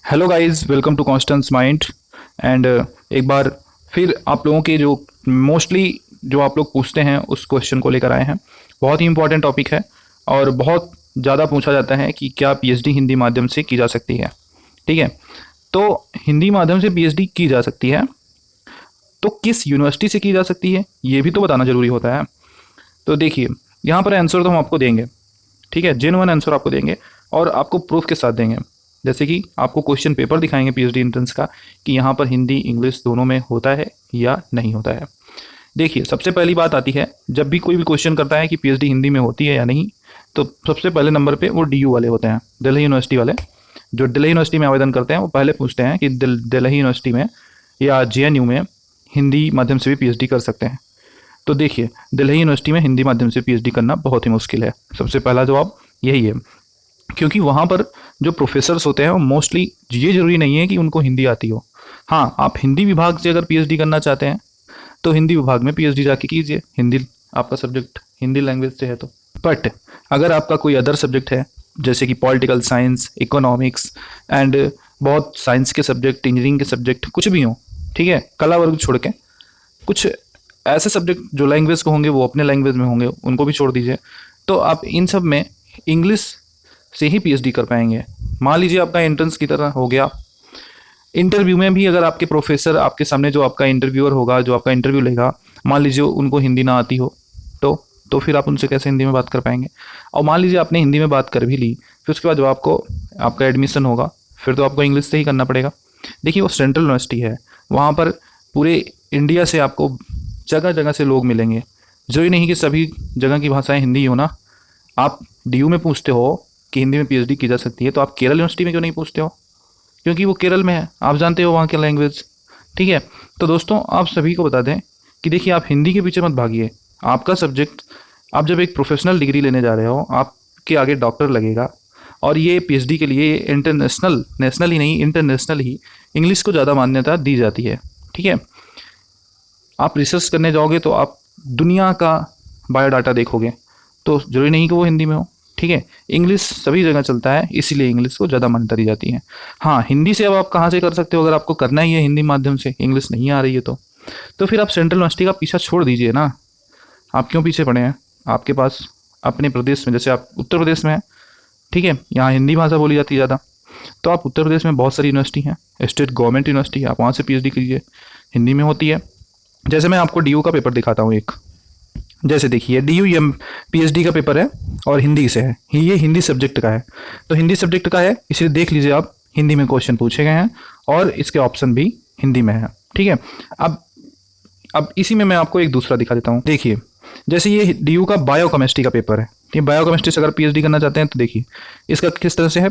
Hello guys, welcome to Constance Mind. And एक बार फिर आप लोगों के जो मोस्टली जो आप लोग पूछते हैं उस क्वेश्चन को लेकर आए हैं। बहुत ही इंपॉर्टेंट टॉपिक है और बहुत ज़्यादा पूछा जाता है कि क्या पीएचडी हिंदी माध्यम से की जा सकती है। ठीक है, तो हिंदी माध्यम से पीएचडी की जा सकती है, तो किस यूनिवर्सिटी से की जा सकती है ये भी तो बताना ज़रूरी होता है। तो देखिए, यहाँ पर आंसर तो हम आपको देंगे, ठीक है, जेन्युइन आंसर आपको देंगे और आपको प्रूफ के साथ देंगे। जैसे कि आपको क्वेश्चन पेपर दिखाएंगे पीएचडी एंट्रेंस का कि यहाँ पर हिंदी इंग्लिश दोनों में होता है या नहीं होता है। देखिए, सबसे पहली बात आती है, जब भी कोई भी क्वेश्चन करता है कि पीएचडी हिंदी में होती है या नहीं, तो सबसे पहले नंबर पे वो डीयू वाले होते हैं, दिल्ली यूनिवर्सिटी वाले। जो दिल्ली यूनिवर्सिटी में आवेदन करते हैं वो पहले पूछते हैं कि दिल्ली यूनिवर्सिटी में या जेएनयू में हिंदी माध्यम से भी पीएचडी कर सकते हैं। तो देखिए, दिल्ली यूनिवर्सिटी में हिंदी माध्यम से पीएचडी करना बहुत ही मुश्किल है। सबसे पहला जवाब यही है, क्योंकि वहाँ पर जो प्रोफेसर्स होते हैं वो मोस्टली, ये ज़रूरी नहीं है कि उनको हिंदी आती हो। हाँ, आप हिंदी विभाग से अगर पीएचडी करना चाहते हैं तो हिंदी विभाग में पीएचडी जाके कीजिए, हिंदी आपका सब्जेक्ट हिंदी लैंग्वेज से है तो। बट अगर आपका कोई अदर सब्जेक्ट है, जैसे कि पॉलिटिकल साइंस, इकोनॉमिक्स एंड बहुत साइंस के सब्जेक्ट, इंजीनियरिंग के सब्जेक्ट, कुछ भी हो, ठीक है, कला वर्ग छोड़ के कुछ ऐसे सब्जेक्ट जो लैंग्वेज को होंगे वो अपने लैंग्वेज में होंगे, उनको भी छोड़ दीजिए। तो आप इन सब में इंग्लिश से ही पीएचडी कर पाएंगे। मान लीजिए आपका एंट्रेंस की तरह हो गया, इंटरव्यू में भी अगर आपके प्रोफेसर आपके सामने, जो आपका इंटरव्यूअर होगा, जो आपका इंटरव्यू लेगा, मान लीजिए उनको हिंदी ना आती हो, तो फिर आप उनसे कैसे हिंदी में बात कर पाएंगे। और मान लीजिए आपने हिंदी में बात कर भी ली, फिर उसके बाद जो आपका एडमिशन होगा, फिर तो आपको इंग्लिश से ही करना पड़ेगा। देखिए, वो सेंट्रल यूनिवर्सिटी है, वहाँ पर पूरे इंडिया से आपको जगह जगह से लोग मिलेंगे। जरूरी नहीं कि सभी जगह की भाषाएं हिंदी ही हो ना। आप डीयू में पूछते हो कि हिंदी में पीएचडी की जा सकती है, तो आप केरल यूनिवर्सिटी में क्यों नहीं पूछते हो? क्योंकि वो केरल में है, आप जानते हो वहाँ की लैंग्वेज। ठीक है, तो दोस्तों आप सभी को बता दें कि देखिए, आप हिंदी के पीछे मत भागिए। आपका सब्जेक्ट, आप जब एक प्रोफेशनल डिग्री लेने जा रहे हो, आपके आगे डॉक्टर लगेगा, और ये पीएचडी के लिए इंटरनेशनल, नेशनल ही नहीं इंटरनेशनल ही इंग्लिश को ज़्यादा मान्यता दी जाती है। ठीक है, आप रिसर्च करने जाओगे तो आप दुनिया का बायोडाटा देखोगे, तो जरूरी नहीं कि वो हिंदी में हो। ठीक है, इंग्लिश सभी जगह चलता है, इसीलिए इंग्लिश को ज़्यादा मान्यता दी जाती है। हाँ, हिंदी से अब आप कहाँ से कर सकते हो? अगर आपको करना ही है हिंदी माध्यम से, इंग्लिश नहीं आ रही है तो फिर आप सेंट्रल यूनिवर्सिटी का पीछा छोड़ दीजिए ना। आप क्यों पीछे पड़े हैं? आपके पास अपने प्रदेश में, जैसे आप उत्तर प्रदेश में हैं, ठीक है, यहाँ हिंदी भाषा बोली जाती है ज़्यादा, तो आप उत्तर प्रदेश में बहुत सारी यूनिवर्सिटी हैं, स्टेट गवर्नमेंट यूनिवर्सिटी है, आप वहाँ से पीएचडी कीजिए, हिंदी में होती है। जैसे मैं आपको डीयू का पेपर दिखाता हूँ एक। जैसे देखिए, डीयू एम पीएचडी का पेपर है और हिंदी से है, ये हिंदी सब्जेक्ट का है, तो हिंदी सब्जेक्ट का है, इसलिए देख लीजिए आप, हिंदी में क्वेश्चन पूछे गए हैं और इसके ऑप्शन भी हिंदी में है। ठीक है, अब इसी में मैं आपको एक दूसरा दिखा देता हूँ। देखिए, जैसे ये डीयू का बायोकेमिस्ट्री का पेपर है, ठीक है, बायोकेमिस्ट्री से अगर पीएचडी करना चाहते हैं तो देखिए इसका किस तरह से है।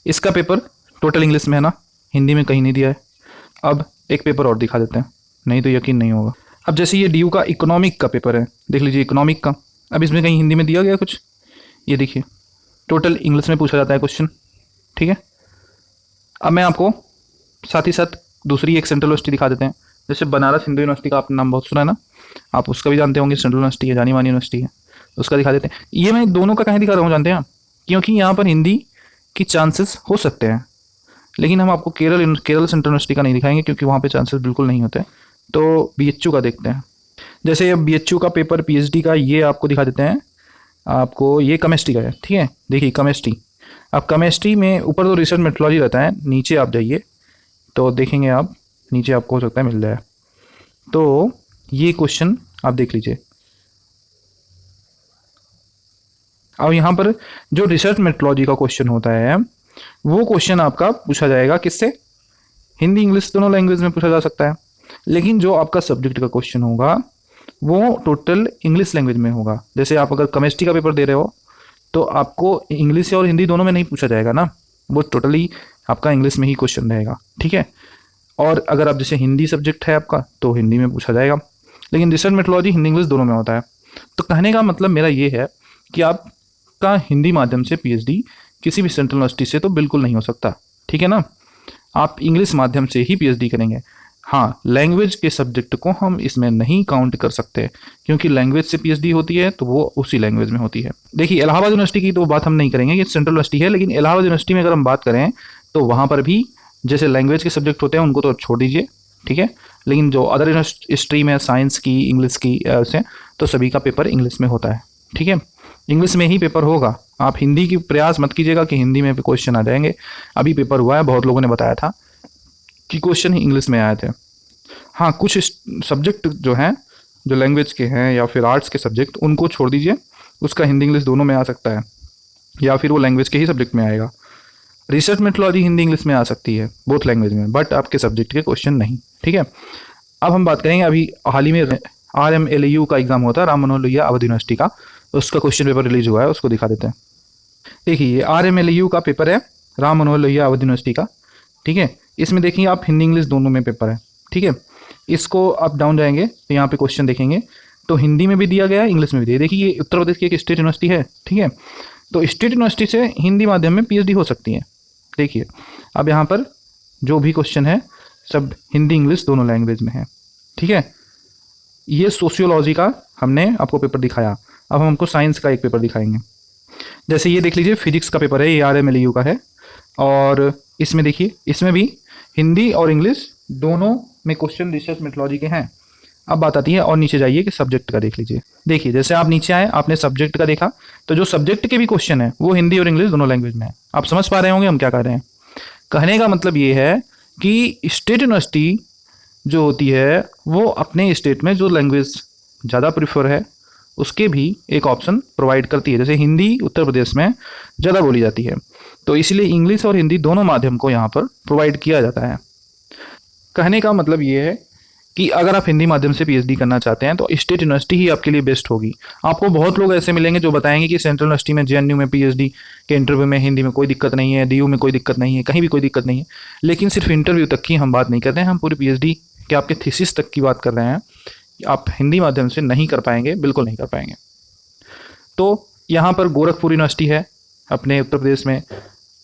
इसका पेपर टोटल इंग्लिश में है ना, हिंदी में कहीं नहीं दिया है। अब एक पेपर और दिखा देते हैं, नहीं तो यकीन नहीं होगा। अब जैसे ये डीयू का इकोनॉमिक का पेपर है, देख लीजिए इकोनॉमिक का, अब इसमें कहीं हिंदी में दिया गया कुछ? ये देखिए, टोटल इंग्लिश में पूछा जाता है क्वेश्चन। ठीक है, अब मैं आपको साथ ही साथ दूसरी एक सेंट्रल यूनिवर्सिटी दिखा देते हैं। जैसे बनारस हिंदू यूनिवर्सिटी का आपने नाम बहुत सुना है ना, आप उसका भी जानते होंगे, सेंट्रल यूनिवर्सिटी है, जानी मानी यूनिवर्सिटी है, उसका दिखा देते हैं। ये मैं दोनों का कहीं दिखा रहा हूँ जानते हैं? क्योंकि यहाँ पर हिंदी की चांसेस हो सकते हैं, लेकिन हम आपको केरल सेंट्रल यूनिवर्सिटी का नहीं दिखाएंगे, क्योंकि वहाँ पे चांसेस बिल्कुल नहीं होते। तो बीएचयू का देखते हैं। जैसे बीएचयू का पेपर पीएचडी का, ये आपको दिखा देते हैं। आपको ये केमिस्ट्री का है, ठीक है, देखिए केमिस्ट्री। अब केमिस्ट्री में ऊपर तो रिसर्च मेथोडोलॉजी रहता है, नीचे आप जाइए तो देखेंगे आप, नीचे आपको हो सकता है मिल जाए। तो ये क्वेश्चन आप देख लीजिए। अब यहाँ पर जो रिसर्च मेथोडोलॉजी का क्वेश्चन होता है, वो क्वेश्चन आपका पूछा जाएगा किससे? हिंदी इंग्लिश दोनों लैंग्वेज में पूछा जा सकता है, लेकिन जो आपका सब्जेक्ट का क्वेश्चन होगा वो टोटल इंग्लिश लैंग्वेज में होगा। जैसे आप अगर केमिस्ट्री का पेपर दे रहे हो तो आपको इंग्लिश और हिंदी दोनों में नहीं पूछा जाएगा ना, वो टोटली आपका इंग्लिश में ही क्वेश्चन रहेगा। ठीक है, और अगर आप जैसे हिंदी सब्जेक्ट है आपका तो हिंदी में पूछा जाएगा, लेकिन रिसर्च मेथोडोलॉजी हिंदी इंग्लिश दोनों में होता है। तो कहने का मतलब मेरा ये है कि आपका हिंदी माध्यम से पीएचडी किसी भी सेंट्रल यूनिवर्सिटी से तो बिल्कुल नहीं हो सकता। ठीक है ना, आप इंग्लिश माध्यम से ही पीएचडी करेंगे। हाँ, लैंग्वेज के सब्जेक्ट को हम इसमें नहीं काउंट कर सकते, क्योंकि लैंग्वेज से पीएचडी होती है तो वो उसी लैंग्वेज में होती है। देखिए, इलाहाबाद यूनिवर्सिटी की तो बात हम नहीं करेंगे, ये सेंट्रल यूनिवर्सिटी है, लेकिन इलाहाबाद यूनिवर्सिटी में अगर हम बात करें तो वहाँ पर भी जैसे लैंग्वेज के सब्जेक्ट होते हैं उनको तो छोड़ दीजिए, ठीक है, लेकिन जो अदर स्ट्रीम है, साइंस की, इंग्लिश की से, तो सभी का पेपर इंग्लिश में होता है, ठीक है, इंग्लिश में ही पेपर होगा। आप हिंदी की प्रयास मत कीजिएगा कि हिंदी में भी क्वेश्चन आ जाएंगे। अभी पेपर हुआ है, बहुत लोगों ने बताया था कि क्वेश्चन इंग्लिश में आए थे। हाँ, कुछ सब्जेक्ट जो हैं, जो लैंग्वेज के हैं या फिर आर्ट्स के सब्जेक्ट, उनको छोड़ दीजिए, उसका हिंदी इंग्लिश दोनों में आ सकता है, या फिर वो लैंग्वेज के ही सब्जेक्ट में आएगा। रिसर्च मेथोलॉजी हिंदी इंग्लिश में आ सकती है, बोथ लैंग्वेज में, बट आपके सब्जेक्ट के क्वेश्चन नहीं, ठीक है। अब हम बात करेंगे, अभी हाल ही में RMLU का एग्जाम होता है, राम मनोहर लोहिया अवध यूनिवर्सिटी का, उसका क्वेश्चन पेपर रिलीज हुआ है, उसको दिखा देते हैं। देखिए, ये RMLU का पेपर है, राम मनोहर लोहिया अवध यूनिवर्सिटी का, ठीक है। इसमें देखिए आप हिंदी इंग्लिश दोनों में पेपर है, ठीक है। इसको आप डाउन जाएंगे तो यहाँ पे क्वेश्चन देखेंगे, तो हिंदी में भी दिया गया है, इंग्लिश में भी दिया। देखिए, ये उत्तर प्रदेश की एक स्टेट यूनिवर्सिटी है, ठीक है, तो स्टेट यूनिवर्सिटी से हिंदी माध्यम में PhD हो सकती है। देखिए, अब यहाँ पर जो भी क्वेश्चन है सब हिंदी इंग्लिश दोनों लैंग्वेज में है, ठीक है। ये सोशियोलॉजी का हमने आपको पेपर दिखाया। अब हम हमको साइंस का एक पेपर दिखाएंगे। जैसे ये देख लीजिए, फिजिक्स का पेपर है, ये RMLU का है, और इसमें देखिए, इसमें भी हिंदी और इंग्लिश दोनों में क्वेश्चन रिसर्च मेथोलॉजी के हैं। अब बात आती है, और नीचे जाइए कि सब्जेक्ट का देख लीजिए। देखिए, जैसे आप नीचे आए, आपने सब्जेक्ट का देखा, तो जो सब्जेक्ट के भी क्वेश्चन है वो हिंदी और इंग्लिश दोनों लैंग्वेज में है। आप समझ पा रहे होंगे हम क्या कह रहे हैं। कहने का मतलब ये है कि स्टेट यूनिवर्सिटी जो होती है वो अपने स्टेट में जो लैंग्वेज ज़्यादा प्रीफर है उसके भी एक ऑप्शन प्रोवाइड करती है। जैसे हिंदी उत्तर प्रदेश में ज़्यादा बोली जाती है, तो इसलिए इंग्लिश और हिंदी दोनों माध्यम को यहाँ पर प्रोवाइड किया जाता है। कहने का मतलब ये है कि अगर आप हिंदी माध्यम से PhD करना चाहते हैं तो स्टेट यूनिवर्सिटी ही आपके लिए बेस्ट होगी। आपको बहुत लोग ऐसे मिलेंगे जो बताएंगे कि सेंट्रल यूनिवर्सिटी में, JNU में PhD के इंटरव्यू में हिंदी में कोई दिक्कत नहीं है, DU में कोई दिक्कत नहीं है, कहीं भी कोई दिक्कत नहीं है। लेकिन सिर्फ इंटरव्यू तक की हम बात नहीं कर रहे हैं, हम पूरी PhD के आपके थीसिस तक की बात कर रहे हैं। आप हिंदी माध्यम से नहीं कर पाएंगे, बिल्कुल नहीं कर पाएंगे। तो यहाँ पर गोरखपुर यूनिवर्सिटी है अपने उत्तर प्रदेश में,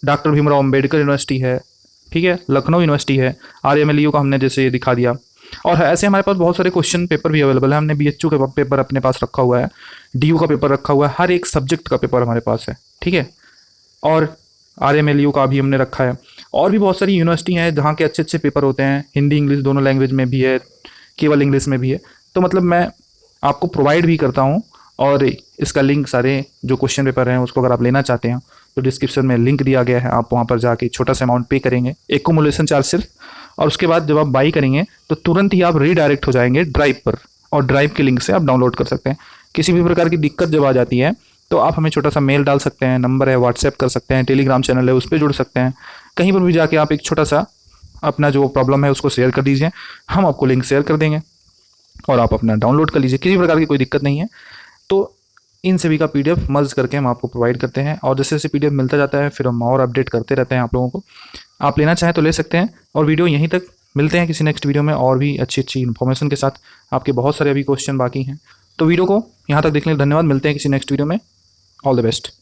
डॉक्टर भीमराव अम्बेडकर यूनिवर्सिटी है, ठीक है, लखनऊ यूनिवर्सिटी है, RMLU का हमने जैसे दिखा दिया। और ऐसे हमारे पास बहुत सारे क्वेश्चन पेपर भी अवेलेबल है। हमने BHU का पेपर अपने पास रखा हुआ है, DU का पेपर रखा हुआ है, हर एक सब्जेक्ट का पेपर हमारे पास है, ठीक है। और RMLU का भी हमने रखा है। और भी बहुत सारी यूनिवर्सिटी हैं जहाँ के अच्छे अच्छे पेपर होते हैं, हिंदी इंग्लिश दोनों लैंग्वेज में भी है, केवल इंग्लिश में भी है। तो मतलब मैं आपको प्रोवाइड भी करता हूँ, और इसका लिंक, सारे जो क्वेश्चन पेपर हैं उसको अगर आप लेना चाहते हैं तो डिस्क्रिप्शन में लिंक दिया गया है। आप वहाँ पर जाके छोटा सा अमाउंट पे करेंगे, एक्यूमुलेशन चार्ज सिर्फ, और उसके बाद जब आप बाई करेंगे तो तुरंत ही आप रीडायरेक्ट हो जाएंगे ड्राइव पर, और ड्राइव के लिंक से आप डाउनलोड कर सकते हैं। किसी भी प्रकार की दिक्कत जब आ जाती है तो आप हमें छोटा सा मेल डाल सकते हैं, नंबर है, व्हाट्सएप कर सकते हैं, टेलीग्राम चैनल है उस पर जुड़ सकते हैं। कहीं पर भी जाके आप एक छोटा सा अपना जो प्रॉब्लम है उसको शेयर कर दीजिए, हम आपको लिंक शेयर कर देंगे और आप अपना डाउनलोड कर लीजिए। किसी प्रकार की कोई दिक्कत नहीं है। तो इन सभी का PDF मर्ज करके हम आपको प्रोवाइड करते हैं, और जैसे जैसे PDF मिलता जाता है फिर हम और अपडेट करते रहते हैं आप लोगों को। आप लेना चाहें तो ले सकते हैं। और वीडियो यहीं तक, मिलते हैं किसी नेक्स्ट वीडियो में और भी अच्छी अच्छी इन्फॉर्मेशन के साथ। आपके बहुत सारे अभी क्वेश्चन बाकी हैं, तो वीडियो को यहाँ तक देखने के लिए धन्यवाद। मिलते हैं किसी नेक्स्ट वीडियो में। All the best.